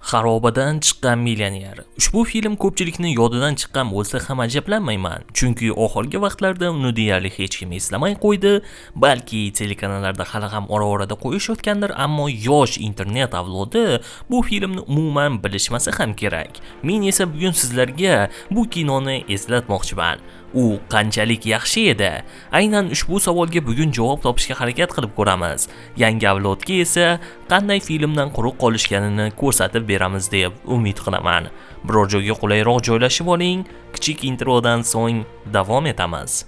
Xarobadan chiqqan millioner. Ushbu film ko'pchilikni yodidan chiqqan bo'lsa ham ajablanmayman, chunki oxirgi vaqtlarda uni deyarli hech kim eslamay qo'ydi, balki telekanallarda hali ham ora-orada qo'yishayotgandir, ammo yosh internet avlodi bu filmni umuman bilishmasa ham kerak. Men esa bugun sizlarga bu kinoni eslatmoqchiman. U qanchalik yaxshi edi? Aynan ushbu savolga bugun javob topishga harakat qilib ko'ramiz. Yangi avlodga esa qanday filmdan quruq qolishganini ko'rsatib beramiz deb umid qilaman. Biror joyga qulayroq joylashib oling. Kichik introdan so'ng davom etamiz.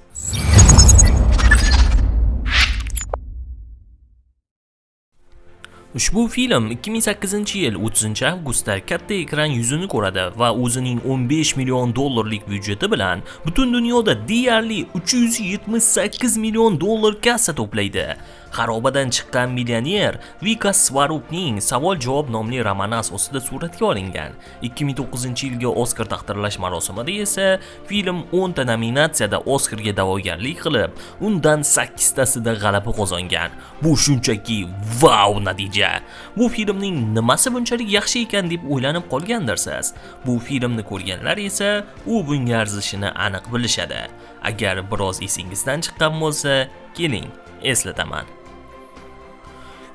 Ushbu film 2008-yil 30-avgustda katta ekran yuzini ko'radi va o'zining 15 million dollarlik byudjeti bilan butun dunyoda deyarli 378 million dollar kassa to'playdi. Xarobadan chiqqan millioner Vikas Svarupning Savol-javob nomli romani asosida suratga olingan. 2009-yilgi Oskar taqdirlash marosimida esa film 10 ta nominatsiyada Oskarga da'vogarlik qilib, undan 8 tasida g'alaba qozongan. Bu shunchaki wow natija. Bu filmning nimasi bunchalik yaxshi ekan deb o'ylanib qolgandirsiz. Bu filmni ko'rganlar esa u bunga arzishini aniq bilishadi. Agar biroz esingizdan chiqqan bo'lsa, keling, eslataman.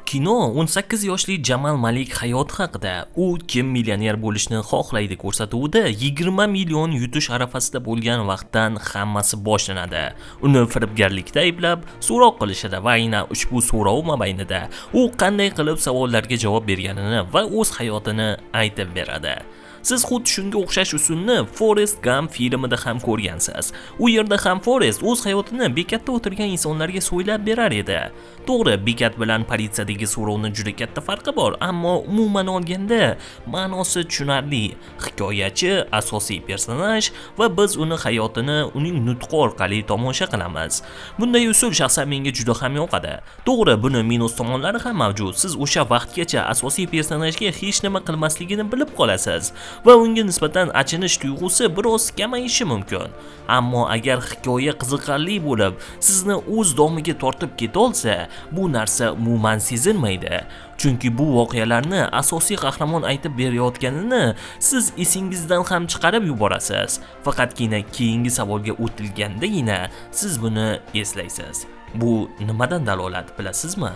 Kino 18 yoshli Jamal Malik hayoti haqida. U kim millioner bo'lishni xohlaydi ko'rsatuvida 20 million yutish arafasida bo'lgan vaqtdan hammasi boshlanadi. Uni firibgarlikda ayblab, so'roq qilishadi va aynan ushbu so'rov mobaynida u qanday qilib savollarga javob berganini va o'z hayotini aytib beradi. Siz xuddi shunga o'xshash usulni Forrest Gump filmida ham ko'rgansiz. U yerda ham Forrest o'z hayotini bekatda o'tirgan insonlarga so'ylab berar edi. To'g'ri, bekat bilan politsiyadagi so'rovning juda katta farqi bor, ammo umuman olganda ma'nosi tushunarli. Hikoyachi asosiy personaj va biz uni hayotini uning nutqi orqali tomosha qilamiz. Bunday usul shaxsan menga juda ham yoqadi. To'g'ri, buni minus tomonlari ham mavjud. Siz o'sha vaqtgacha asosiy personajga hech nima qilmasligini bilib qolasiz va unga nisbatan achinish tuyg'usi biroz kamayishi mumkin. Ammo agar hikoya qiziqarli bo'lib, sizni o'z domiga tortib keta olsa, bu narsa umuman sezilmaydi. Chunki bu voqealarni asosiy qahramon aytib berayotganini siz esingizdan ham chiqarib yuborasiz. Faqatgina keyingi savolga o'tilgandagina siz buni eslaysiz. Bu nimadan dalolat bilasizmi?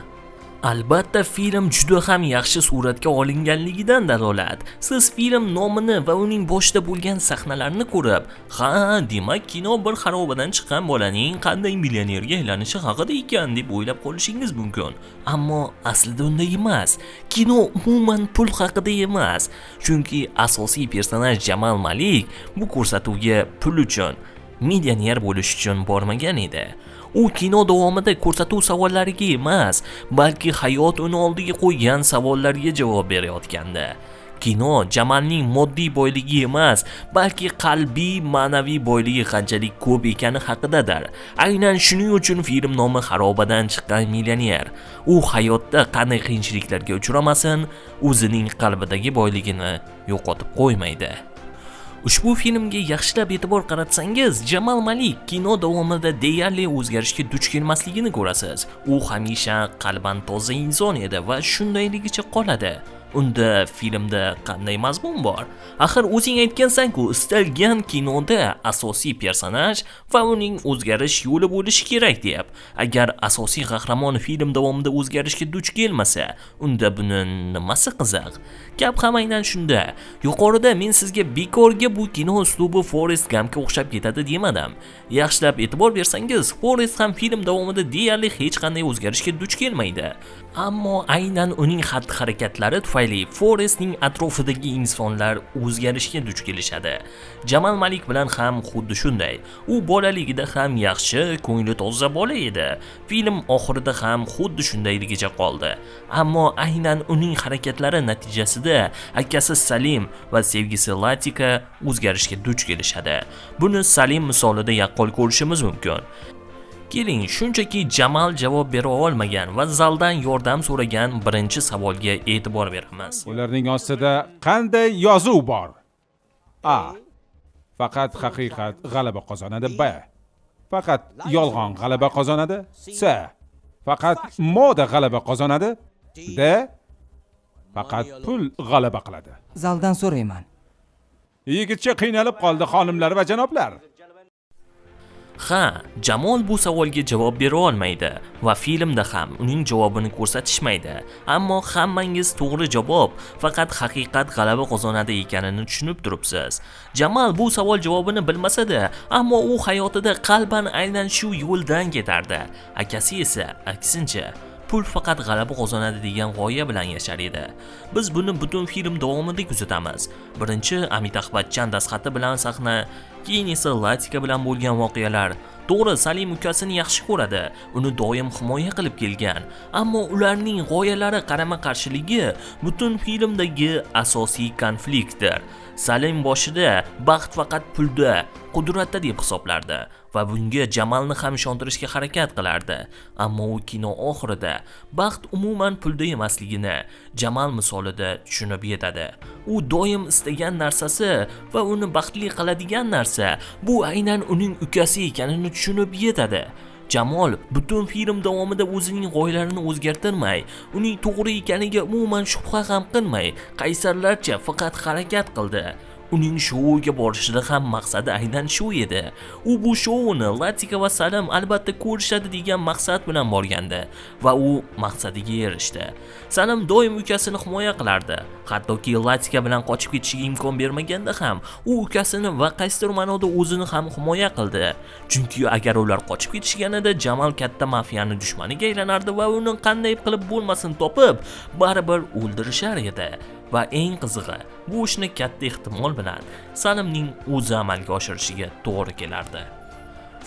Albatta, film juda ham yaxshi suratga olinganligidan dalolat. Siz film nomini va uning boshida bo'lgan sahnalarni ko'rib, ha, demak kino bir xarobadan chiqqan bolaning qanday millionerga aylanishi haqida ekan deb o'ylab qolishingiz mumkin. Ammo aslida unday emas. Kino umuman pul haqida emas. Chunki asosiy personaj Jamal Malik bu ko'rsatuvga pul uchun, millioner bo'lish uchun bormagan edi. U kino davomida ko'rsatuv savollariga emas, balki hayot uni oldiga qo'ygan savollarga javob berayotgandi. Kino Jamalning moddiy boyligi emas, balki qalbiy, ma'naviy boyligi qanchalik ko'p ekani haqidadir. Aynan shuning uchun film nomi Xarobadan chiqqan millioner. U hayotda qanday qiyinchiliklarga uchramasin, o'zining qalbidagi boyligini yo'qotib qo'ymaydi. Ushbu filmga yaxshilab e'tibor qaratsangiz, Jamal Malik kino davomida deyarli o'zgarishga duch kelmasligini ko'rasiz. U hamisha qalban toza inson edi va shundayligicha qoladi. Unda filmda qanday mazmun bor? Axir o'zing aytgansan-ku, istalgan kinoda asosiy personaj va uning o'zgarish yo'li bo'lishi kerak deb. Agar asosiy qahramon film davomida o'zgarishga duch kelmasa, unda buni nimasi qiziq? Gap ham aynan shunda. Yuqorida men sizga bekorga bu kino uslubi Forrest Gumpga o'xshab ketadi demadim. Yaxshilab e'tibor bersangiz, Forrest ham film davomida deyarli hech qanday o'zgarishga duch kelmaydi. Ammo aynan uning xatti-harakatlari tufayli Forrestning atrofidagi insonlar o'zgarishga duch kelishadi. Jamal Malik bilan ham xuddi shunday. U bolaligida ham yaxshi, ko'ngli toza bola edi. Film oxirida ham xuddi shundayligicha qoldi. Ammo aynan uning harakatlari natijasida akasi Salim va sevgisi Latika o'zgarishga duch kelishadi. Buni Salim misolida yaqqol ko'rishimiz mumkin. Keling, shunchaki Jamal javob bera olmagan va zaldan yordam so'ragan birinchi savolga e'tibor beramiz. Ularning ostida qanday yozuv bor? A. Faqat haqiqat g'alaba qozonadi. B. Faqat yolg'on g'alaba qozonadi. C. Faqat moda g'alaba qozonadi. D. Faqat pul g'alaba qiladi. Zaldan so'rayman. Yigitcha qiynalib qoldi, xonimlar va janoblar. Ha, Jamol bu savolga javob bera olmaydi va filmda ham uning javobini ko'rsatishmaydi. Ammo hammangiz to'g'ri javob, faqat haqiqat g'alaba qozonadi ekanini tushunib turibsiz. Jamal bu savol javobini bilmasa-da, ammo u hayotida qalban aynan shu yo'ldan ketardi. Akasi esa aksincha pul faqat g'alaba qozonadi degan g'oya bilan yashar edi. Biz buni butun film davomida kuzatamiz. Birinchi Amitabh Bachchan dastxati bilan sahna, keyin esa Latika bilan bo'lgan voqealar. To'g'ri, Salim ukasini yaxshi ko'radi, uni doim himoya qilib kelgan, ammo ularning g'oyalari qarama-qarshiligi butun filmdagi asosiy konfliktdir. Salim boshida baxt faqat pulda, qudratda deb hisoblardi va bunga Jamalni ham ishontirishga harakat qilardi. Ammo u kino oxirida baxt umuman pulda emasligini Jamal misolida tushunib yetadi. U doim istagan narsasi va uni baxtli qiladigan narsa bu aynan uning ukasi ekanini tushunib yetadi. Jamol butun film davomida o'zining g'oyalarini o'zgartirmay, uning to'g'ri ekaniga umuman shubha ham qilmay, qaysarlarcha faqat harakat qildi. Uning shouga borishida ham maqsadi aynan shu edi. U bu shouni Latika va Salim albatta ko'rishadi degan maqsad bilan borgandi va u maqsadiga erishdi. Salim doim ukasini himoya qilardi. Hattoki Latika bilan qochib ketishiga imkon bermaganda ham u ukasini va qaysidir ma'noda o'zini ham himoya qildi. Chunki agar ular qochib ketishganida Jamal katta mafiyani dushmaniga aylanardi va uni qanday qilib bo'lmasin topib, baribir o'ldirishar edi. Va eng qizig'i, bu ishni katta ehtimol bilan Salimning o'zi amalga oshirishiga to'g'ri kelardi.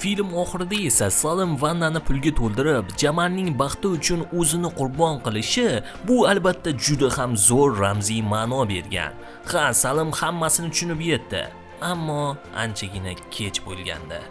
Film oxirida esa Salim vannani pulga to'ldirib, Jamalning baxti uchun o'zini qurbon qilishi bu albatta juda ham zo'r ramziy ma'no bergan. Ha, Salim hammasini tushunib yetdi, ammo anchagina kech bo'lgandi.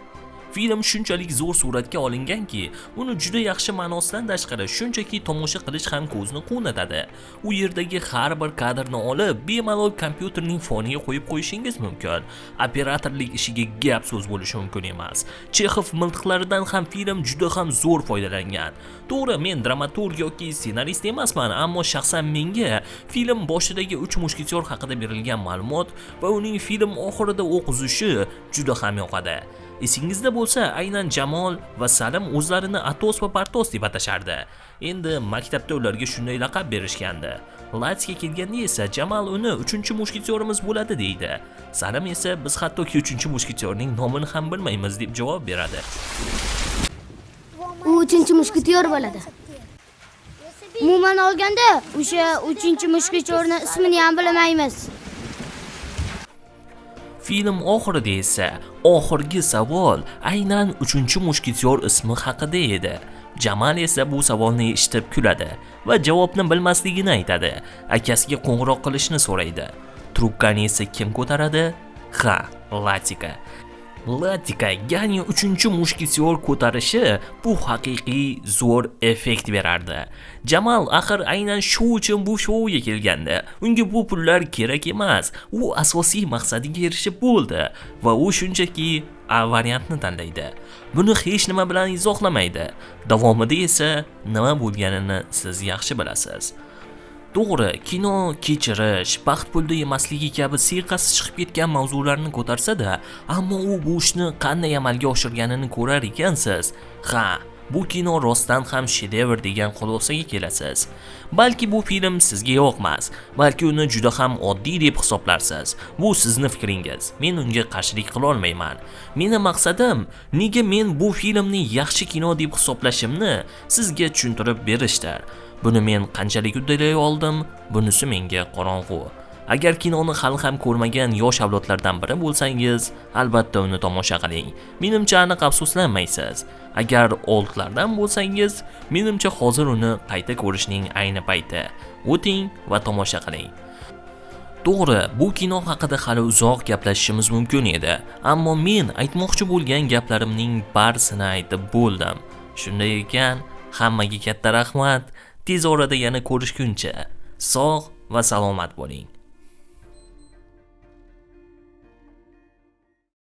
Film shunchalik zo'r suratga olinganki, uni juda yaxshi ma'nosidan tashqari shunchaki tomosha qilish ham ko'zni quvnatadi. U yerdagi har bir kadrni olib, bemalol kompyuterning foniga qo'yib qo'yishingiz mumkin. Operatorlik ishiga gap so'z bo'lishi mumkin emas. Chexov miltiqlaridan ham film juda ham zo'r foydalangan. To'g'ri, men dramaturg yoki ssenarist emasman, ammo shaxsan menga film boshidagi 3 mushketyor haqida berilgan ma'lumot va uning film oxirida o'q uzishi juda ham yoqadi. Esingizda bo'lsa, aynan Jamol va Salim o'zlarini Atos va Partos deb atashardi. Endi maktabda ularga shunday laqab berishgandi. Latika kelganda esa Jamal uni 3-mushketyorimiz bo'ladi deydi. Salim esa biz hattoki 3-mushketyorning nomini ham bilmaymiz deb javob beradi. U 3-mushketyor bo'ladi. Umuman olganda, o'sha 3-mushketyorning ismini ham bilmaymiz. Film oxirida esa oxirgi savol aynan 3-mushketyor ismi haqida edi. Jamal esa bu savolni eshitib kuladi va javobni bilmasligini aytadi. Akasiga qo'ng'iroq qilishni so'raydi. Trubkani esa kim ko'taradi? Ha, Latika. Latika, ya'ni 3-mushketyor ko'tarishi bu haqiqiy zo'r effekt berardi. Jamal axir aynan shu uchun bu shouga kelgandi. Unga bu pullar kerak emas. U asosiy maqsadiga erishib bo'ldi va u shunchaki A variantni tanlaydi. Buni hech nima bilan izohlamaydi. Davomida esa nima bo'lganini siz yaxshi bilasiz. To'g'ri, kino kechirish, baxt pulda emasligi kabi siyqasi chiqib ketgan mavzularni ko'tarsa-da, ammo u bu ishni qanday amalga oshirganini ko'rar ekansiz. Ha, bu kino rostdan ham shedevr degan xulosaga kelasiz. Balki bu film sizga yoqmas, balki uni juda ham oddiy deb hisoblarsiz. Bu sizni fikringiz. Men unga qarshilik qila olmayman. Meni maqsadim, nega men bu filmni yaxshi kino deb hisoblashimni sizga tushuntirib berishdir. Buni men qanchalik uddalay oldim, bunisi menga qorong'u. Agar kinoni hali ham ko'rmagan yosh avlodlardan biri bo'lsangiz, albatta uni tomosha qiling. Menimcha aniq afsuslanmaysiz. Agar oldlardan bo'lsangiz, menimcha hozir uni qayta ko'rishning ayni payti. O'ting va tomosha qiling. To'g'ri, bu kino haqida hali uzoq gaplashishimiz mumkin edi, ammo men aytmoqchi bo'lgan gaplarimning barisini aytib bo'ldim. Shunday ekan, hammaga katta rahmat. Tez orada yana ko'rishguncha sog' va salomat bo'ling.